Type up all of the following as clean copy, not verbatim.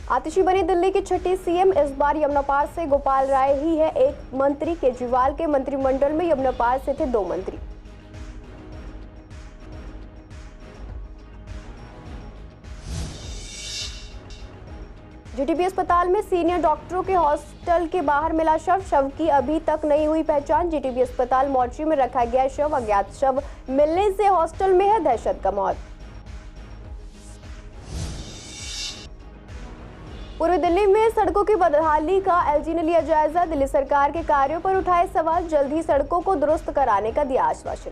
आतिशी बनी दिल्ली की छठी सीएम। इस बार यमुना पार से गोपाल राय ही है एक मंत्री। केजरीवाल के मंत्रिमंडल में यमुना पार से थे 2 मंत्री। जीटीबी अस्पताल में सीनियर डॉक्टरों के हॉस्टल के बाहर मिला शव की अभी तक नहीं हुई पहचान। जीटीबी अस्पताल मोर्चरी में रखा गया शव। अज्ञात शव मिलने से हॉस्टल में है दहशत का माहौल। पूर्वी दिल्ली में सड़कों की बदहाली का एलजी ने लिया जायजा। दिल्ली सरकार के कार्यों पर उठाए सवाल। जल्द ही सड़कों को दुरुस्त कराने का दिया आश्वासन।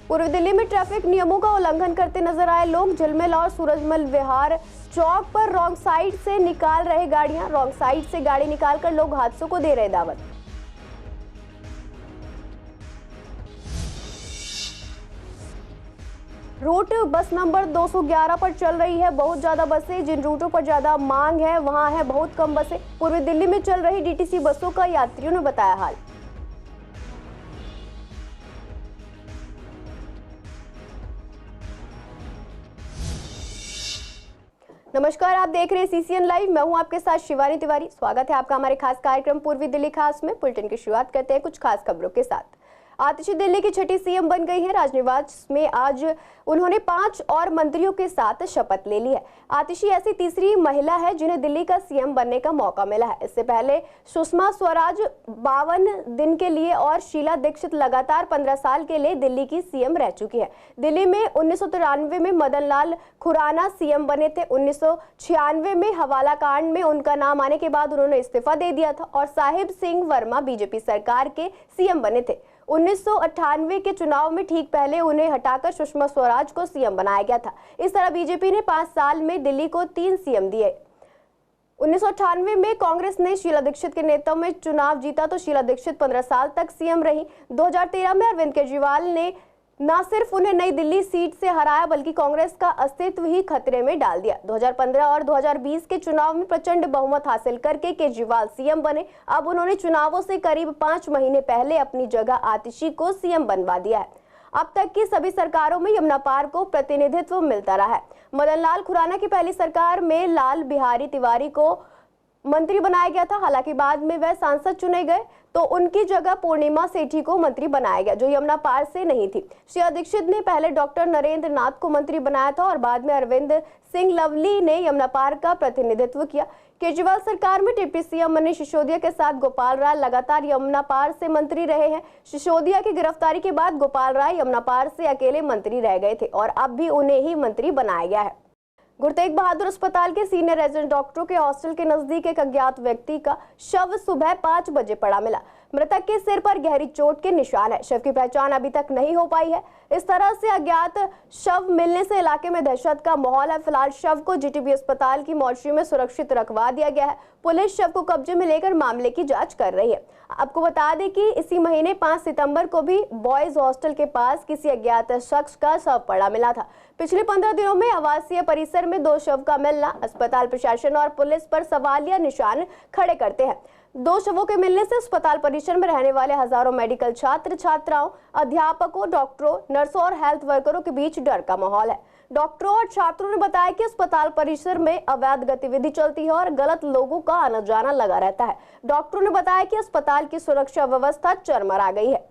पूर्वी दिल्ली में ट्रैफिक नियमों का उल्लंघन करते नजर आए लोग। झिलमिल और सूरजमल विहार चौक पर रॉन्ग साइड से निकाल रहे गाड़ियां। रॉन्ग साइड से गाड़ी निकालकर लोग हादसों को दे रहे दावत। रूट बस नंबर 211 पर चल रही है बहुत ज्यादा बसें। जिन रूटों पर ज्यादा मांग है वहां है बहुत कम बसें। पूर्वी दिल्ली में चल रही डीटीसी बसों का यात्रियों ने बताया हाल। नमस्कार, आप देख रहे हैं सीसीएन लाइव। मैं हूं आपके साथ शिवानी तिवारी। स्वागत है आपका हमारे खास कार्यक्रम पूर्वी दिल्ली खास में। बुलेटिन की शुरुआत करते हैं कुछ खास खबरों के साथ। आतिशी दिल्ली की छठी सीएम बन गई है। राजनिवास में आज उन्होंने 5 और मंत्रियों के साथ शपथ ले ली है। आतिशी ऐसी तीसरी महिला है जिन्हें दिल्ली का सीएम बनने का मौका मिला है। इससे पहले सुषमा स्वराज 52 दिन के लिए और शीला दीक्षित लगातार 15 साल के लिए दिल्ली की सीएम रह चुकी है। दिल्ली में 1993 में मदन लाल खुराना सीएम बने थे। 1996 में हवाला कांड में उनका नाम आने के बाद उन्होंने इस्तीफा दे दिया था और साहिब सिंह वर्मा बीजेपी सरकार के सीएम बने थे। 1998 के चुनाव में ठीक पहले उन्हें हटाकर सुषमा स्वराज को सीएम बनाया गया था। इस तरह बीजेपी ने 5 साल में दिल्ली को 3 सीएम दिए। 1998 में कांग्रेस ने शीला दीक्षित के नेतृत्व में चुनाव जीता तो शीला दीक्षित 15 साल तक सीएम रही। 2013 में अरविंद केजरीवाल ने न सिर्फ उन्हें नई दिल्ली सीट से हराया बल्कि कांग्रेस का अस्तित्व ही खतरे में डाल दिया। 2015 और 2020 के चुनाव में प्रचंड बहुमत हासिल करके केजरीवाल सीएम बने। अब उन्होंने चुनावों से करीब 5 महीने पहले अपनी जगह आतिशी को सीएम बनवा दिया है। अब तक की सभी सरकारों में यमुना पार को प्रतिनिधित्व मिलता रहा है। मदन लाल खुराना की पहली सरकार में लाल बिहारी तिवारी को मंत्री बनाया गया था। हालांकि बाद में वह सांसद चुने गए तो उनकी जगह पूर्णिमा सेठी को मंत्री बनाया गया जो यमुना पार से नहीं थी। शीला दीक्षित ने पहले डॉक्टर नरेंद्र नाथ को मंत्री बनाया था और बाद में अरविंद सिंह लवली ने यमुना पार का प्रतिनिधित्व किया। केजरीवाल सरकार में डिप्टी सीएम मनीष सिसोदिया के साथ गोपाल राय लगातार यमुना पार से मंत्री रहे हैं। सिसोदिया की गिरफ्तारी के बाद गोपाल राय यमुना पार से अकेले मंत्री रह गए थे और अब भी उन्हें ही मंत्री बनाया गया है। गुरु तेग बहादुर अस्पताल के सीनियर रेजिडेंट डॉक्टरों के हॉस्टल के नजदीक एक अज्ञात व्यक्ति का शव सुबह 5 बजे पड़ा मिला। मृतक के सिर पर गहरी चोट के निशान है। शव की पहचान अभी तक नहीं हो पाई है। इस तरह से अज्ञात शव मिलने से इलाके में दहशत का माहौल है। फिलहाल शव को जीटीबी अस्पताल की मोर्चरी में सुरक्षित रखवा दिया गया है। पुलिस शव को कब्जे में लेकर मामले की जांच कर रही है। आपको बता दें कि इसी महीने 5 सितंबर को भी बॉयज हॉस्टल के पास किसी अज्ञात शख्स का शव पड़ा मिला था। पिछले 15 दिनों में आवासीय परिसर में 2 शव का मिलना अस्पताल प्रशासन और पुलिस पर सवालिया निशान खड़े करते हैं। 2 शवों के मिलने से अस्पताल परिसर में रहने वाले हजारों मेडिकल छात्र छात्राओं, अध्यापकों, डॉक्टरों, नर्सों और हेल्थ वर्करों के बीच डर का माहौल है। डॉक्टरों और छात्रों ने बताया कि अस्पताल परिसर में अवैध गतिविधि चलती है और गलत लोगों का आना जाना लगा रहता है। डॉक्टरों ने बताया कि अस्पताल की सुरक्षा व्यवस्था चरमरा गई है।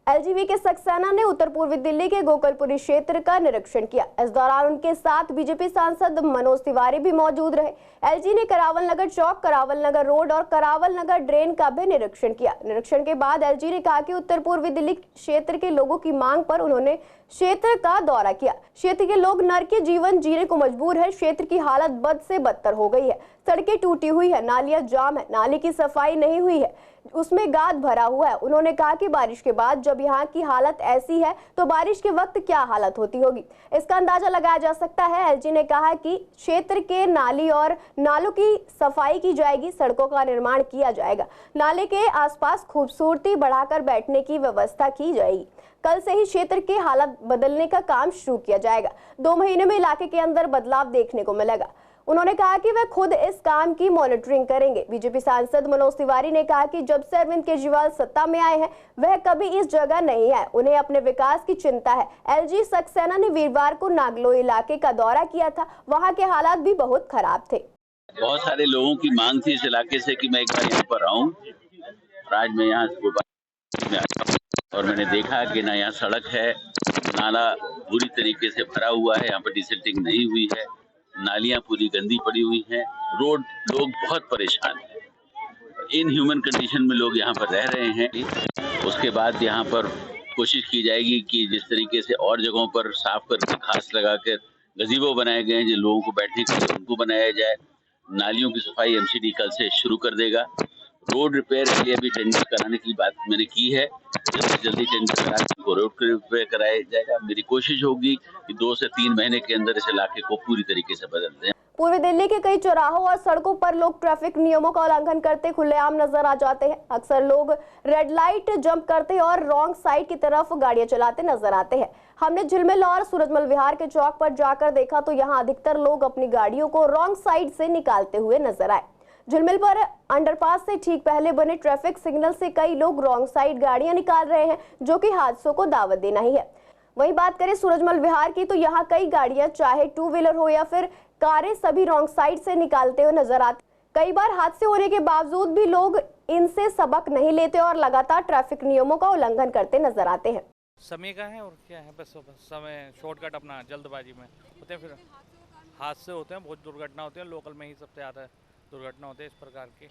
एलजीवी के सक्सेना ने उत्तर पूर्वी दिल्ली के गोकुलपुरी क्षेत्र का निरीक्षण किया। इस दौरान उनके साथ बीजेपी सांसद मनोज तिवारी भी मौजूद रहे। एलजी ने करावल नगर चौक, करावल नगर रोड और करावल नगर ड्रेन का भी निरीक्षण किया। निरीक्षण के बाद एलजी ने कहा कि उत्तर पूर्वी दिल्ली क्षेत्र के लोगों की मांग पर उन्होंने क्षेत्र का दौरा किया। क्षेत्र के लोग नरकीय जीवन जीने को मजबूर है। क्षेत्र की हालत बद से बदतर हो गई है। सड़कें टूटी हुई है, नालियां जाम है, नाली की सफाई नहीं हुई है, उसमें गाद भरा हुआ है। उन्होंने कहा कि बारिश के बाद जब यहाँ की हालत ऐसी है तो बारिश के वक्त क्या हालत होती होगी, इसका अंदाजा लगाया जा सकता है। एलजी ने कहा कि क्षेत्र के नाली और नालों की सफाई की जाएगी, सड़कों का निर्माण किया जाएगा, नाले के आसपास खूबसूरती बढ़ाकर बैठने की व्यवस्था की जाएगी। कल से ही क्षेत्र की हालत बदलने का काम शुरू किया जाएगा। 2 महीने में इलाके के अंदर बदलाव देखने को मिलेगा। उन्होंने कहा कि वे खुद इस काम की मॉनिटरिंग करेंगे। बीजेपी सांसद मनोज तिवारी ने कहा कि जब से अरविंद केजरीवाल सत्ता में आए हैं वह कभी इस जगह नहीं है, उन्हें अपने विकास की चिंता है। एलजी सक्सेना ने वीरवार को नागलो इलाके का दौरा किया था, वहां के हालात भी बहुत खराब थे। बहुत सारे लोगों की मांग थी इस इलाके से कि मैं एक बार यहाँ पर आऊँ। आज मैं यहाँ में आया और मैंने देखा कि ना यहाँ सड़क है, नाला पूरी तरीके से भरा हुआ है, यहाँ पर डिसिल्टिंग नहीं हुई है, नालियाँ पूरी गंदी पड़ी हुई हैं, रोड, लोग बहुत परेशान हैं। इन ह्यूमन कंडीशन में लोग यहाँ पर रह रहे हैं। उसके बाद यहाँ पर कोशिश की जाएगी कि जिस तरीके से और जगहों पर साफ करके घास लगाकर गजीबो बनाए गए हैं जिन लोगों को बैठने के लिए, उनको बनाया जाए। नालियों की सफाई एमसीडी कल से शुरू कर देगा। रोड रिपेयर के लिए भी टेंडर कराने की बात मैंने की है, जल्दी से जल्दी टेंडर करा के उनको रोड रिपेयर कराया जाएगा। मेरी कोशिश होगी कि 2 से 3 महीने के अंदर इस इलाके को पूरी तरीके से बदल दें। पूर्वी दिल्ली के कई चौराहों और सड़कों पर लोग ट्रैफिक नियमों का उल्लंघन करते खुलेआम नजर आ जाते हैं। अक्सर लोग रेड लाइट जंप करते और रॉन्ग साइड की तरफ गाड़ियां चलाते नजर आते हैं। हमने झिलमिल और सूरजमल विहार के चौक पर जाकर देखा तो यहाँ अधिकतर लोग अपनी गाड़ियों को रॉन्ग साइड से निकालते हुए नजर आए। झिलमिल पर अंडरपास से ठीक पहले बने ट्रैफिक सिग्नल से कई लोग रॉन्ग साइड गाड़ियां निकाल रहे हैं, जो कि हादसों को दावत देना ही है। वहीं बात करें सूरजमल विहार की तो यहाँ कई गाड़ियां चाहे 2 व्हीलर हो या फिर कारें सभी रॉन्ग साइड से निकालते हुए नजर आते। कई बार हादसे होने के बावजूद भी लोग इनसे सबक नहीं लेते और लगातार ट्रैफिक नियमों का उल्लंघन करते नजर आते हैं। समय का है और क्या है, बस समय शॉर्टकट अपना जल्दबाजी में होते हैं, फिर हादसे होते हैं, बहुत दुर्घटना होती है। लोकल में ही सबसे ज़्यादा दुर्घटना होती है इस प्रकार के।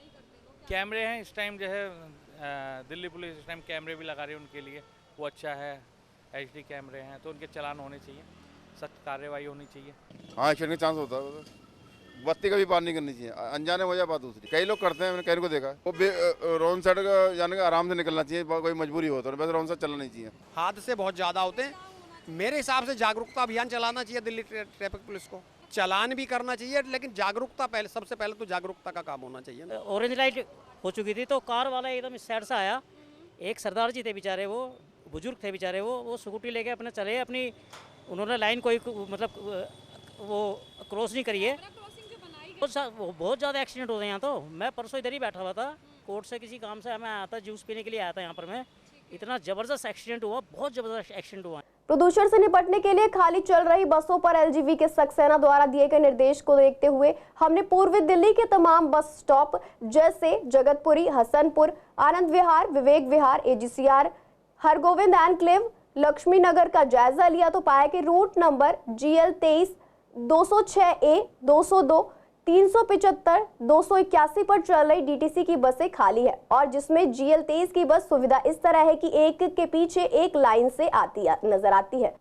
कैमरे हैं इस टाइम जो है दिल्ली पुलिस इस टाइम कैमरे भी लगा रही है उनके लिए, वो अच्छा है। HD कैमरे हैं तो उनके चालान होने चाहिए, सख्त कार्रवाई होनी चाहिए। हाँ, एक्सीडेंट का चांस होता है। बत्ती का भी पार नहीं करनी चाहिए, अनजाने हो जाए बात दूसरी। कई लोग करते हैं, मैंने कई को देखा। वो रोड साइड का जाने का आराम से निकलना चाहिए, कोई मजबूरी हो तो वैसे रोड साइड चलना नहीं चाहिए। हादसे बहुत ज़्यादा होते हैं। मेरे हिसाब से जागरूकता अभियान चलाना चाहिए दिल्ली ट्रैफिक पुलिस को। चालान भी करना चाहिए, लेकिन जागरूकता पहले, सबसे पहले तो जागरूकता का काम होना चाहिए। ऑरेंज लाइट हो चुकी थी तो कार वाला एकदम इस साइड से आया। एक सरदार जी थे बेचारे, वो बुजुर्ग थे बेचारे, वो स्कूटी लेके अपने चले अपनी, उन्होंने लाइन कोई मतलब वो क्रॉस नहीं करी है। बहुत ज़्यादा एक्सीडेंट होते हैं यहाँ तो। मैं परसों इधर ही बैठा हुआ था, कोर्ट से किसी काम से मैं आया था, जूस पीने के लिए आया था यहाँ पर मैं। इतना ज़बरदस्त एक्सीडेंट हुआ, बहुत ज़बरदस्त एक्सीडेंट हुआ। प्रदूषण से निपटने के लिए खाली चल रही बसों पर एलजीवी के सक्सेना द्वारा दिए गए निर्देश को देखते हुए हमने पूर्वी दिल्ली के तमाम बस स्टॉप जैसे जगतपुरी, हसनपुर, आनंद विहार, विवेक विहार, AGCR, हरगोविंद एनक्लेव, लक्ष्मी नगर का जायजा लिया तो पाया कि रूट नंबर GL 23, 206A, 202, 375, 281 पर चल रही DTC की बसें खाली है और जिसमें GL 23 की बस सुविधा इस तरह है कि एक के पीछे एक लाइन से नजर आती है।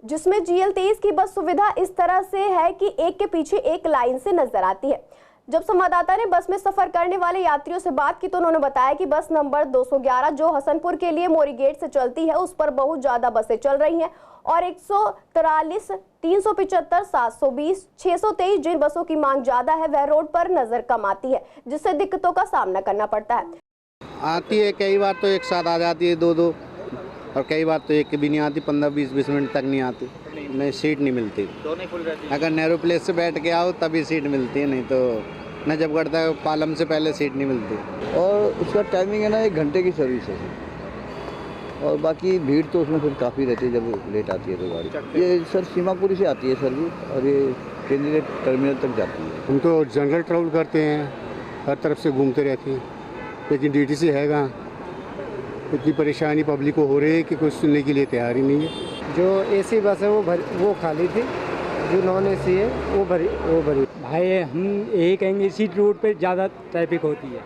जिसमें GL 23 की बस सुविधा इस तरह से है कि एक के पीछे एक लाइन से नजर आती है। जब संवाददाता ने बस में सफर करने वाले यात्रियों से बात की तो उन्होंने बताया कि बस नंबर 211 जो हसनपुर के लिए मोरी गेट से चलती है उस पर बहुत ज्यादा बसें चल रही हैं और 143, 375, 720, 623 जिन बसों की मांग ज्यादा है वह रोड पर नजर कम आती है, जिससे दिक्कतों का सामना करना पड़ता है। आती है, कई बार तो एक साथ आ जाती है 2-2 और कई बार तो एक भी नहीं आती, 15-20 मिनट तक नहीं आती। नहीं, सीट नहीं मिलती। दोनों फुल रहती है। अगर नेहरू प्लेस से बैठ के आओ तभी सीट मिलती है, नहीं तो नजफगढ़ तक पालम से पहले सीट नहीं मिलती। और उसका टाइमिंग है ना 1 घंटे की सर्विस है और बाकी भीड़ तो उसमें फिर काफ़ी रहती है जब लेट आती है तो गाड़ी। ये सर सीमापुरी से आती है सर्विस और ये केंद्रीय टर्मिनल तक जाती है। हम तो जंगल ट्रैवल करते हैं, हर तरफ से घूमते रहते हैं, लेकिन DTC है कहाँ। इतनी परेशानी पब्लिक को हो रही है कि कुछ सुनने के लिए तैयार ही नहीं है। जो AC बस है वो खाली थी, जो नॉन AC है वो भरी। भाई हम यही कहेंगे इसी रूट पे ज़्यादा ट्रैफिक होती है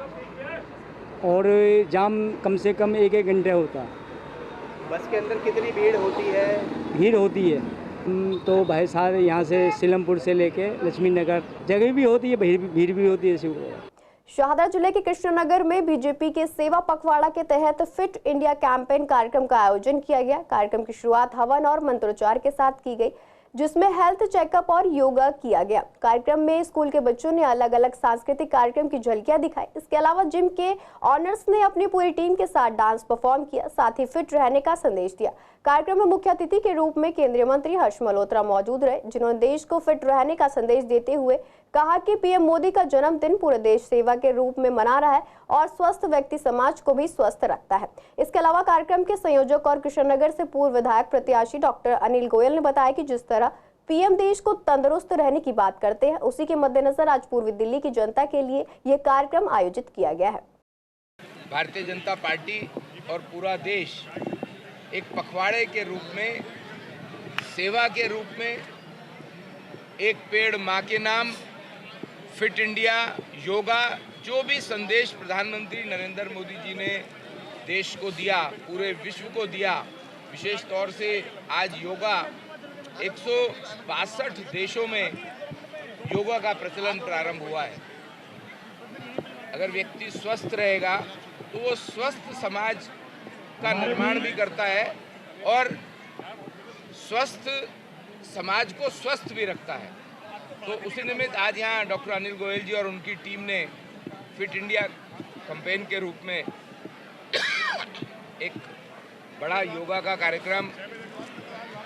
और जाम कम से कम 1-1 घंटे होता है। बस के अंदर कितनी भीड़ होती है? भीड़ होती है तो भाई सारे यहाँ से सीलमपुर से लेके लक्ष्मी नगर जगह भी होती है, भीड़ भी होती है। शाहदरा जिले के कृष्णनगर में बीजेपी के सेवा पखवाड़ा के तहत फिट इंडिया कैंपेन कार्यक्रम का आयोजन किया गया। कार्यक्रम की शुरुआत हवन और मंत्रोच्चार के साथ की गई, जिसमें हेल्थ चेकअप और योगा किया गया। कार्यक्रम में स्कूल के बच्चों ने अलग अलग सांस्कृतिक कार्यक्रम की झलकियां दिखाई। इसके अलावा जिम के ऑनर्स ने अपनी पूरी टीम के साथ डांस परफॉर्म किया, साथ ही फिट रहने का संदेश दिया। कार्यक्रम में मुख्य अतिथि के रूप में केंद्रीय मंत्री हर्ष मल्होत्रा मौजूद रहे, जिन्होंने देश को फिट रहने का संदेश देते हुए कहा कि पीएम मोदी का जन्मदिन पूरे देश सेवा के रूप में मना रहा है और स्वस्थ व्यक्ति समाज को भी स्वस्थ रखता है। इसके अलावा कार्यक्रम के संयोजक और कृष्णनगर से पूर्व विधायक प्रत्याशी डॉक्टर अनिल गोयल ने बताया कि जिस तरह पीएम देश को तंदुरुस्त रहने की बात करते हैं, उसी के मद्देनजर आज पूर्वी दिल्ली की जनता के लिए ये कार्यक्रम आयोजित किया गया है। भारतीय जनता पार्टी और पूरा देश एक पखवाड़े के रूप में, सेवा के रूप में, एक पेड़ माँ के नाम, फिट इंडिया, योगा, जो भी संदेश प्रधानमंत्री नरेंद्र मोदी जी ने देश को दिया, पूरे विश्व को दिया, विशेष तौर से आज योगा 162 देशों में योगा का प्रचलन प्रारंभ हुआ है। अगर व्यक्ति स्वस्थ रहेगा तो वो स्वस्थ समाज का निर्माण भी करता है और स्वस्थ समाज को स्वस्थ भी रखता है। तो उसी निमित्त आज यहाँ डॉक्टर अनिल गोयल जी और उनकी टीम ने फिट इंडिया कैंपेन के रूप में एक बड़ा योगा का कार्यक्रम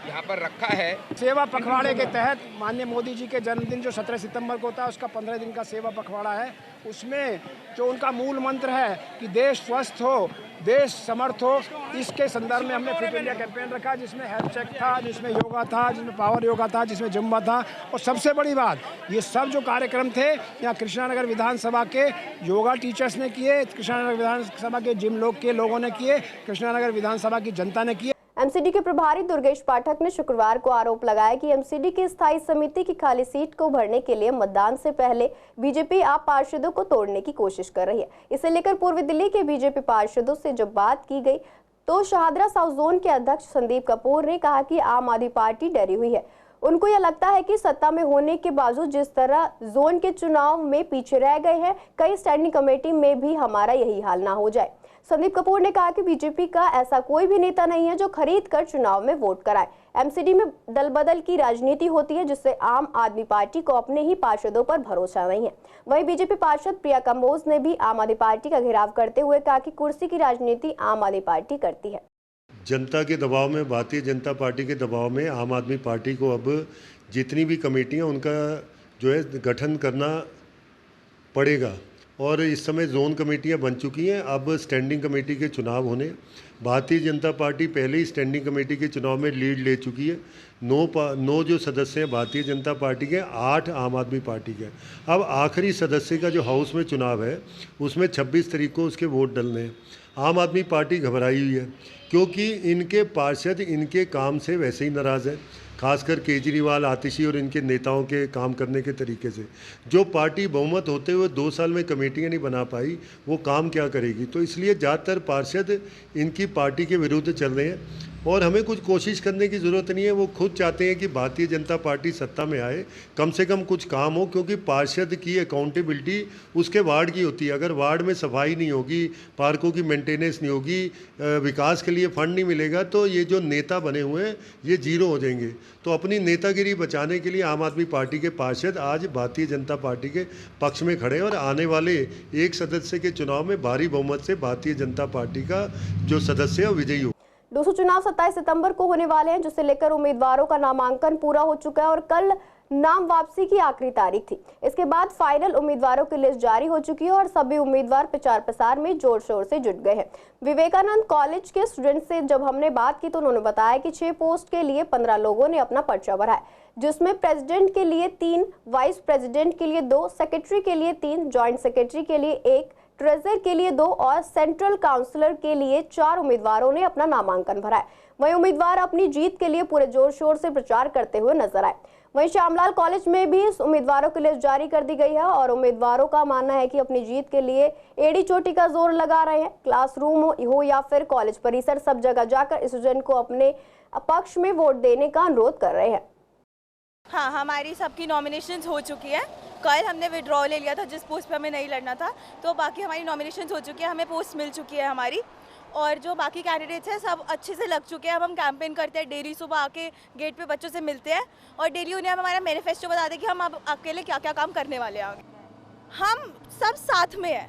यहाँ पर रखा है। सेवा पखवाड़े के तहत माननीय मोदी जी के जन्मदिन जो 17 सितंबर को होता है, उसका 15 दिन का सेवा पखवाड़ा है। उसमें जो उनका मूल मंत्र है कि देश स्वस्थ हो, देश समर्थ हो, इसके संदर्भ में हमने फिट इंडिया कैंपेन रखा, जिसमें हेल्थ चेक था, जिसमें योगा था, जिसमें पावर योगा था, जिसमें जुम्बा था। और सबसे बड़ी बात, ये सब जो कार्यक्रम थे यहाँ कृष्णानगर विधानसभा के योगा टीचर्स ने किए, कृष्णानगर विधानसभा के जिम के लोगों ने किए, कृष्णानगर विधानसभा की जनता ने किए। एमसीडी के प्रभारी दुर्गेश पाठक ने शुक्रवार को आरोप लगाया कि एमसीडी की स्थायी समिति की खाली सीट को भरने के लिए मतदान से पहले बीजेपी आप पार्षदों को तोड़ने की कोशिश कर रही है। इसे लेकर पूर्वी दिल्ली के बीजेपी पार्षदों से जब बात की गई तो शाहदरा साउथ जोन के अध्यक्ष संदीप कपूर ने कहा कि आम आदमी पार्टी डरी हुई है। उनको यह लगता है कि सत्ता में होने के बावजूद जिस तरह जोन के चुनाव में पीछे रह गए हैं, कई स्टैंडिंग कमेटी में भी हमारा यही हाल ना हो जाए। संदीप कपूर ने कहा कि बीजेपी का ऐसा कोई भी नेता नहीं है जो खरीद कर चुनाव में वोट कराए। एमसीडी में दल बदल की राजनीति होती है, जिससे आम आदमी पार्टी को अपने ही पार्षदों पर भरोसा नहीं है। वहीं बीजेपी पार्षद प्रिया कंबोज ने भी आम आदमी पार्टी का घेराव करते हुए कहा कि कुर्सी की राजनीति आम आदमी पार्टी करती है। जनता के दबाव में, भारतीय जनता पार्टी के दबाव में आम आदमी पार्टी को अब जितनी भी कमेटियां, उनका जो है गठन करना पड़ेगा। और इस समय जोन कमेटियां बन चुकी हैं। अब स्टैंडिंग कमेटी के चुनाव होने, भारतीय जनता पार्टी पहले ही स्टैंडिंग कमेटी के चुनाव में लीड ले चुकी है। 9 जो सदस्य हैं भारतीय जनता पार्टी के, 8 आम आदमी पार्टी के। अब आखिरी सदस्य का जो हाउस में चुनाव है, उसमें 26 तारीख को उसके वोट डलने हैं। आम आदमी पार्टी घबराई हुई है क्योंकि इनके पार्षद इनके काम से वैसे ही नाराज़ हैं, खासकर केजरीवाल, आतिशी और इनके नेताओं के काम करने के तरीके से। जो पार्टी बहुमत होते हुए 2 साल में कमेटियां नहीं बना पाई, वो काम क्या करेगी। तो इसलिए ज़्यादातर पार्षद इनकी पार्टी के विरुद्ध चल रहे हैं और हमें कुछ कोशिश करने की ज़रूरत नहीं है। वो खुद चाहते हैं कि भारतीय जनता पार्टी सत्ता में आए, कम से कम कुछ काम हो, क्योंकि पार्षद की अकाउंटेबिलिटी उसके वार्ड की होती है। अगर वार्ड में सफाई नहीं होगी, पार्कों की मेंटेनेंस नहीं होगी, विकास के लिए फंड नहीं मिलेगा, तो ये जो नेता बने हुए हैं ये जीरो हो जाएंगे। तो अपनी नेतागिरी बचाने के लिए आम आदमी पार्टी के पार्षद आज भारतीय जनता पार्टी के पक्ष में खड़े हैं और आने वाले 1 सदस्य के चुनाव में भारी बहुमत से भारतीय जनता पार्टी का जो सदस्य है विजयी हो। 200 चुनाव 27 सितंबर को होने वाले हैं, जिसे लेकर उम्मीदवारों का नामांकन पूरा हो चुका है और कल नाम वापसी की आखिरी तारीख थी। इसके बाद फाइनल उम्मीदवारों की लिस्ट जारी हो चुकी है और सभी उम्मीदवार प्रचार प्रसार में जोर शोर से जुट गए हैं। विवेकानंद कॉलेज के स्टूडेंट से जब हमने बात की तो उन्होंने बताया कि 6 पोस्ट के लिए 15 लोगों ने अपना पर्चा भरा है, जिसमें प्रेसिडेंट के लिए 3, वाइस प्रेसिडेंट के लिए 2, सेक्रेटरी के लिए 3, ज्वाइंट सेक्रेटरी के लिए 1, ट्रेजर के लिए 2 और सेंट्रल काउंसलर के लिए 4 उम्मीदवारों ने अपना नामांकन भरा है। वहीं उम्मीदवार अपनी जीत के लिए पूरे जोर शोर से प्रचार करते हुए नजर आए। वहीं श्यामलाल कॉलेज में भी उम्मीदवारों की लिस्ट जारी कर दी गई है और उम्मीदवारों का मानना है कि अपनी जीत के लिए एड़ी चोटी का जोर लगा रहे हैं। क्लासरूम हो या फिर कॉलेज परिसर, सब जगह जाकर स्टूडेंट को अपने पक्ष में वोट देने का अनुरोध कर रहे हैं। हाँ, हमारी सबकी नॉमिनेशंस हो चुकी है। कल हमने विड्रॉ ले लिया था जिस पोस्ट पे हमें नहीं लड़ना था, तो बाकी हमारी नॉमिनेशंस हो चुकी है, हमें पोस्ट मिल चुकी है हमारी। और जो बाकी कैंडिडेट्स हैं सब अच्छे से लग चुके हैं। अब हम कैंपेन करते हैं, डेली सुबह आके गेट पे बच्चों से मिलते हैं और डेली उन्हें हम हमारा मैनिफेस्टो बताते हैं कि हम अब अकेले क्या क्या काम करने वाले हैं। हम सब साथ में हैं,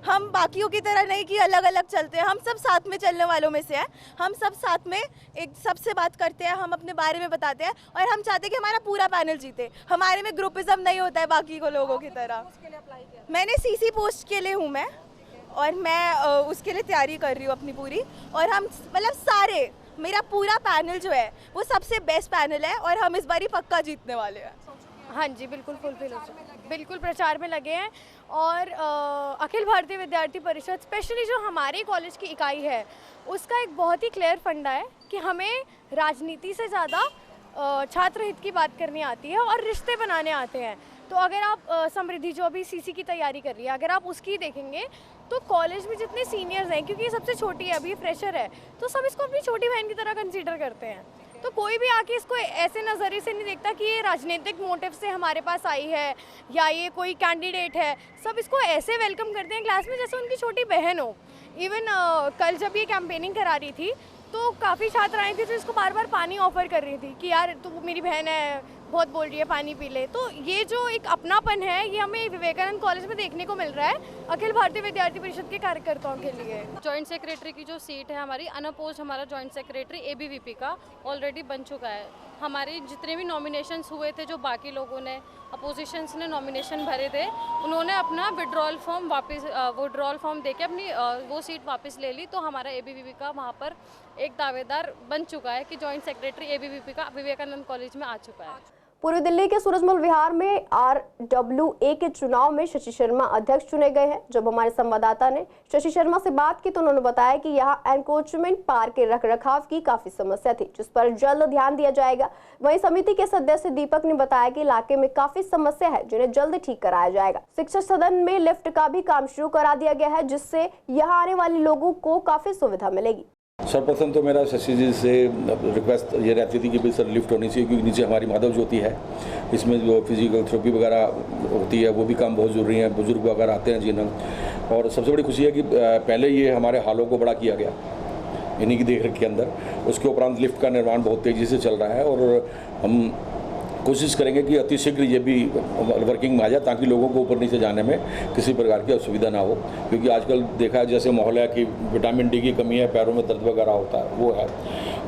हम बाकियों की तरह नहीं कि अलग अलग चलते हैं, हम सब साथ में चलने वालों में से हैं। हम सब साथ में एक सबसे बात करते हैं, हम अपने बारे में बताते हैं और हम चाहते हैं कि हमारा पूरा पैनल जीते। हमारे में ग्रुपिज्म नहीं होता है बाकी को लोगों की तरह। मैंने सीसी पोस्ट के लिए हूँ मैं, और मैं उसके लिए तैयारी कर रही हूँ अपनी पूरी। और हम मतलब सारे, मेरा पूरा पैनल जो है वो सबसे बेस्ट पैनल है और हम इस बार ही पक्का जीतने वाले हैं। हाँ जी, बिल्कुल फुलफिल हो चुका है, बिल्कुल प्रचार में लगे हैं। और अखिल भारतीय विद्यार्थी परिषद स्पेशली जो हमारे कॉलेज की इकाई है उसका एक बहुत ही क्लियर फंडा है कि हमें राजनीति से ज़्यादा छात्र हित की बात करनी आती है और रिश्ते बनाने आते हैं। तो अगर आप समृद्धि जो अभी सीसी की तैयारी कर रही है, अगर आप उसकी देखेंगे तो कॉलेज में जितने सीनियर्स हैं, क्योंकि ये सबसे छोटी है, अभी फ्रेशर है, तो सब इसको अपनी छोटी बहन की तरह कंसीडर करते हैं। तो कोई भी आके इसको ऐसे नज़रिए से नहीं देखता कि ये राजनीतिक मोटिव से हमारे पास आई है या ये कोई कैंडिडेट है। सब इसको ऐसे वेलकम करते हैं क्लास में जैसे उनकी छोटी बहन हो। इवन कल जब ये कैंपेनिंग करा रही थी तो काफ़ी छात्र आई थी जो इसको बार बार पानी ऑफर कर रही थी कि यार तू मेरी बहन है, बहुत बोल रही है, पानी पी ले। तो ये जो एक अपनापन है ये हमें विवेकानंद कॉलेज में देखने को मिल रहा है अखिल भारतीय विद्यार्थी परिषद के कार्यकर्ताओं के लिए। जॉइंट सेक्रेटरी की जो सीट है हमारी अनअपोज्ड, हमारा जॉइंट सेक्रेटरी एबीवीपी का ऑलरेडी बन चुका है। हमारे जितने भी नॉमिनेशंस हुए थे, जो बाकी लोगों ने अपोजिशंस ने नॉमिनेशन भरे थे, उन्होंने अपना विड्रॉल फॉर्म देके अपनी वो सीट वापस ले ली। तो हमारा एबीवीपी का वहाँ पर एक दावेदार बन चुका है कि जॉइंट सेक्रेटरी एबीवीपी का विवेकानंद कॉलेज में आ चुका है। पूर्वी दिल्ली के सूरजमल विहार में RWA के चुनाव में शशि शर्मा अध्यक्ष चुने गए हैं। जब हमारे संवाददाता ने शशि शर्मा से बात की तो उन्होंने बताया कि यहां एनक्रोचमेंट पार्क के रखरखाव की काफी समस्या थी, जिस पर जल्द ध्यान दिया जाएगा। वहीं समिति के सदस्य दीपक ने बताया कि इलाके में काफी समस्या है जिन्हें जल्द ठीक कराया जाएगा। शिक्षक सदन में लिफ्ट का भी काम शुरू करा दिया गया है, जिससे यहाँ आने वाले लोगों को काफी सुविधा मिलेगी। सर्वप्रथम तो मेरा शशि जी से रिक्वेस्ट ये रहती थी कि भाई सर लिफ्ट होनी चाहिए, क्योंकि नीचे हमारी माधव ज्योति है, इसमें जो फिजिकल थेरेपी वगैरह होती है वो भी काम बहुत ज़रूरी है, बुजुर्ग वगैरह आते हैं जीना। और सबसे बड़ी खुशी है कि पहले ये हमारे हालों को बड़ा किया गया इन्हीं की देखरेख के अंदर, उसके उपरांत लिफ्ट का निर्माण बहुत तेज़ी से चल रहा है और हम कोशिश करेंगे कि अतिशीघ्र ये भी वर्किंग में आ जाए ताकि लोगों को ऊपर नीचे जाने में किसी प्रकार की असुविधा ना हो। क्योंकि आजकल देखा है जैसे माहौल है कि विटामिन डी की कमी है, पैरों में दर्द वगैरह होता है, वो है।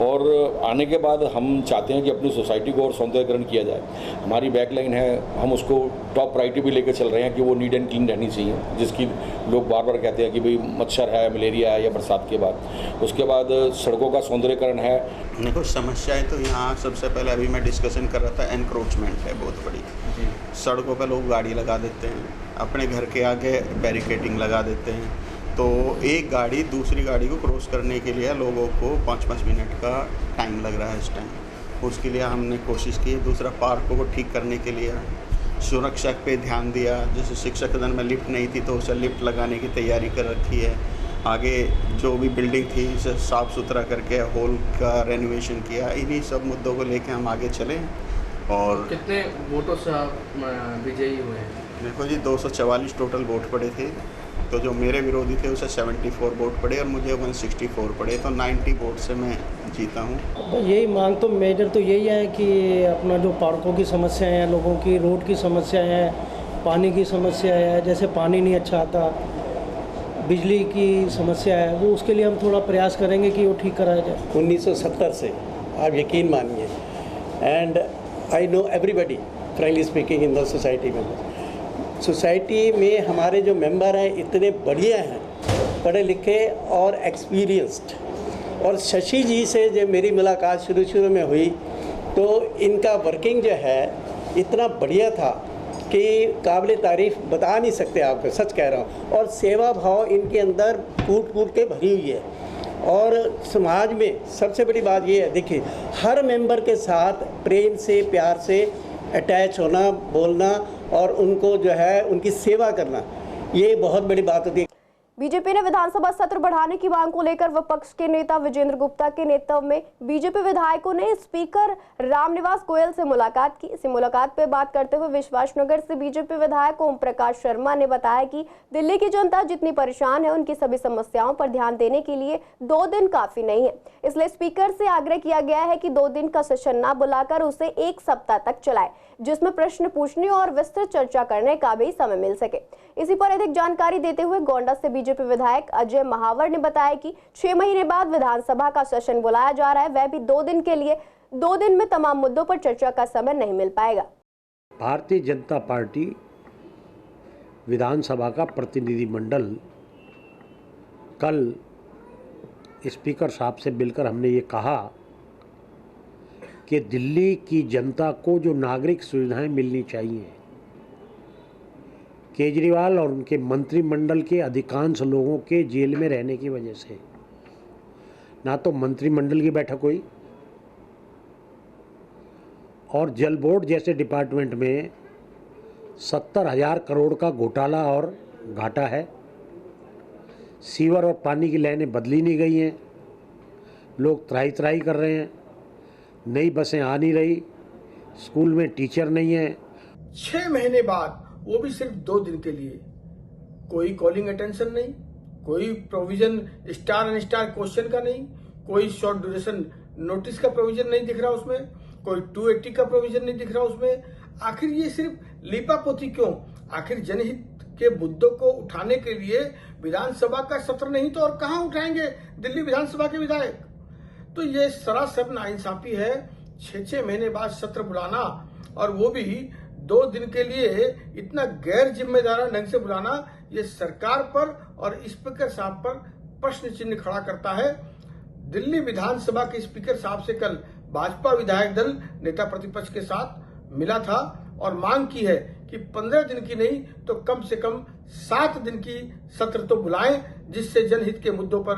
और आने के बाद हम चाहते हैं कि अपनी सोसाइटी को और सौंदर्यकरण किया जाए। हमारी बैकलाइन है, हम उसको टॉप प्रायोरिटी भी लेकर चल रहे हैं कि वो नीट एंड क्लीन रहनी चाहिए, जिसकी लोग बार बार कहते हैं कि भाई मच्छर है, मलेरिया है या बरसात के बाद। उसके बाद सड़कों का सौंदर्यकरण है। देखो समस्याएं तो यहाँ सबसे पहले अभी मैं डिस्कशन कर रहा था, एनक्रोचमेंट है बहुत बड़ी। सड़कों पर लोग गाड़ी लगा देते हैं, अपने घर के आगे बैरिकेडिंग लगा देते हैं, तो एक गाड़ी दूसरी गाड़ी को क्रॉस करने के लिए लोगों को 5-5 मिनट का टाइम लग रहा है इस टाइम। उसके लिए हमने कोशिश की। दूसरा, पार्कों को ठीक करने के लिए सुरक्षा पे ध्यान दिया। जैसे शिक्षक सदन में लिफ्ट नहीं थी तो उसे लिफ्ट लगाने की तैयारी कर रखी है। आगे जो भी बिल्डिंग थी उसे साफ़ सुथरा करके हॉल का रेनोवेशन किया। इन्हीं सब मुद्दों को लेकर हम आगे चले। और कितने वोटों से आप विजयी हुए हैं? देखो जी, 244 टोटल वोट पड़े थे, तो जो मेरे विरोधी थे उसे 74 वोट पड़े और मुझे 164 पड़े, तो 90 वोट से मैं जीता हूँ। यही मांग तो मेजर तो यही है कि अपना जो पार्कों की समस्याएं हैं, लोगों की रोड की समस्या है, पानी की समस्या है, जैसे पानी नहीं अच्छा आता, बिजली की समस्या है, वो उसके लिए हम थोड़ा प्रयास करेंगे कि वो ठीक कराया जाए। 1970 से आप यकीन मानिए, and I know everybody frankly speaking in the society में। सोसाइटी में हमारे जो मेंबर हैं इतने बढ़िया हैं, पढ़े लिखे और एक्सपीरियंस्ड। और शशि जी से जब मेरी मुलाकात शुरू में हुई तो इनका वर्किंग जो है इतना बढ़िया था कि काबिल तारीफ़ बता नहीं सकते आपको, सच कह रहा हूँ। और सेवा भाव इनके अंदर कूट के भरी हुई है। और समाज में सबसे बड़ी बात ये है, देखिए हर मेंबर के साथ प्रेम से, प्यार से अटैच होना, बोलना और उनको जो है उनकी सेवा करना, ये बहुत बड़ी बात होती है। बीजेपी ने विधानसभा सत्र बढ़ाने की मांग को लेकर विपक्ष के नेता विजेंद्र गुप्ता के नेतृत्व में बीजेपी विधायकों ने स्पीकर रामनिवास गोयल से मुलाकात की। इसी मुलाकात पर बात करते हुए विश्वासनगर से बीजेपी विधायक ओम प्रकाश शर्मा ने बताया कि दिल्ली की जनता जितनी परेशान है उनकी सभी समस्याओं पर ध्यान देने के लिए 2 दिन काफी नहीं है, इसलिए स्पीकर से आग्रह किया गया है कि 2 दिन का सेशन न बुलाकर उसे 1 सप्ताह तक चलाए, जिसमें प्रश्न पूछने और विस्तृत चर्चा करने का भी समय मिल सके। इसी पर अधिक जानकारी देते हुए गोंडा से बीजेपी विधायक अजय महावर ने बताया कि 6 महीने बाद विधानसभा का सेशन बुलाया जा रहा है, वह भी 2 दिन के लिए। 2 दिन में तमाम मुद्दों पर चर्चा का समय नहीं मिल पाएगा। भारतीय जनता पार्टी विधानसभा का प्रतिनिधिमंडल कल स्पीकर साहब से मिलकर हमने ये कहा कि दिल्ली की जनता को जो नागरिक सुविधाएं मिलनी चाहिए, केजरीवाल और उनके मंत्रिमंडल के अधिकांश लोगों के जेल में रहने की वजह से ना तो मंत्रिमंडल की बैठक हुई और जल बोर्ड जैसे डिपार्टमेंट में 70,000 करोड़ का घोटाला और घाटा है। सीवर और पानी की लाइनें बदली नहीं गई हैं, लोग त्राही त्राही कर रहे हैं, नई बसें आ नहीं रही, स्कूल में टीचर नहीं है। 6 महीने बाद, वो भी सिर्फ 2 दिन के लिए, कोई कॉलिंग अटेंशन नहीं, कोई provision star and star question का नहीं, कोई शॉर्ट ड्यूरेशन नोटिस का प्रोविजन नहीं दिख रहा उसमें, कोई 280 का प्रोविजन नहीं दिख रहा उसमें। आखिर ये सिर्फ लीपापोती क्यों? आखिर जनहित के मुद्दों को उठाने के लिए विधानसभा का सत्र नहीं तो और कहां उठाएंगे दिल्ली विधानसभा के विधायक? तो ये सरासर नाइंसाफी है। 6 महीने बाद सत्र बुलाना और वो भी 2 दिन के लिए इतना गैर जिम्मेदार ढंग से बुलाना, ये सरकार पर और स्पीकर साहब पर प्रश्न चिन्ह खड़ा करता है। दिल्ली विधानसभा के स्पीकर साहब से कल भाजपा विधायक दल नेता प्रतिपक्ष के साथ मिला था और मांग की है कि 15 दिन की नहीं तो कम से कम 7 दिन की सत्र तो बुलाएं, जिससे जनहित के मुद्दों पर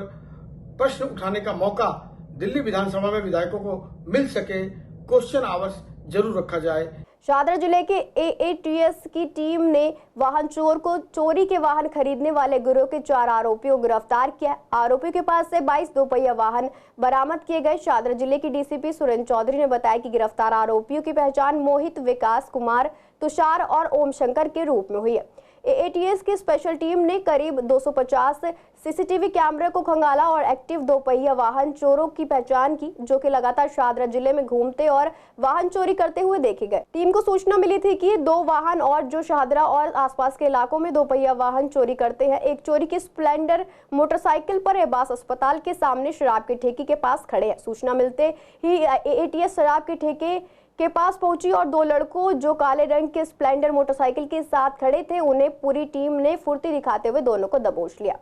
प्रश्न उठाने का मौका दिल्ली विधानसभा में विधायकों को मिल सके। क्वेश्चन आवर्स जरूर रखा जाए। शाहदरा जिले के AATS की टीम ने वाहन चोर को चोरी के वाहन खरीदने वाले गिरोह के 4 आरोपियों को गिरफ्तार किया। आरोपियों के पास से 22 दोपहिया वाहन बरामद किए गए। शाहदरा जिले की DCP सुरेंद्र चौधरी ने बताया कि गिरफ्तार आरोपियों की पहचान मोहित, विकास कुमार, तुषार और ओम शंकर के रूप में हुई है। AATS की स्पेशल टीम ने करीब 250 CCTV कैमरे को खंगाला और एक्टिव दोपहिया वाहन चोरों की पहचान की, जो कि लगातार शाहदरा जिले में घूमते और वाहन चोरी करते हुए देखे गए। टीम को सूचना मिली थी कि 2 वाहन और जो शाहदरा और आसपास के इलाकों में दोपहिया वाहन चोरी करते हैं। एक चोरी की स्प्लेंडर मोटरसाइकिल पर एबास अस्पताल के सामने शराब के ठेके के पास खड़े हैं। सूचना मिलते ही AATS शराब के ठेके के पास पहुंची और 2 लड़कों जो काले रंग के स्प्लेंडर मोटरसाइकिल के साथ खड़े थे, उन्हें पूरी टीम ने फुर्ती दिखाते हुए दोनों को दबोच लिया।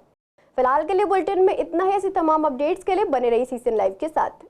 फिलहाल के लिए बुलेटिन में इतना ही। ऐसी तमाम अपडेट्स के लिए बने रहिए CCN लाइव के साथ।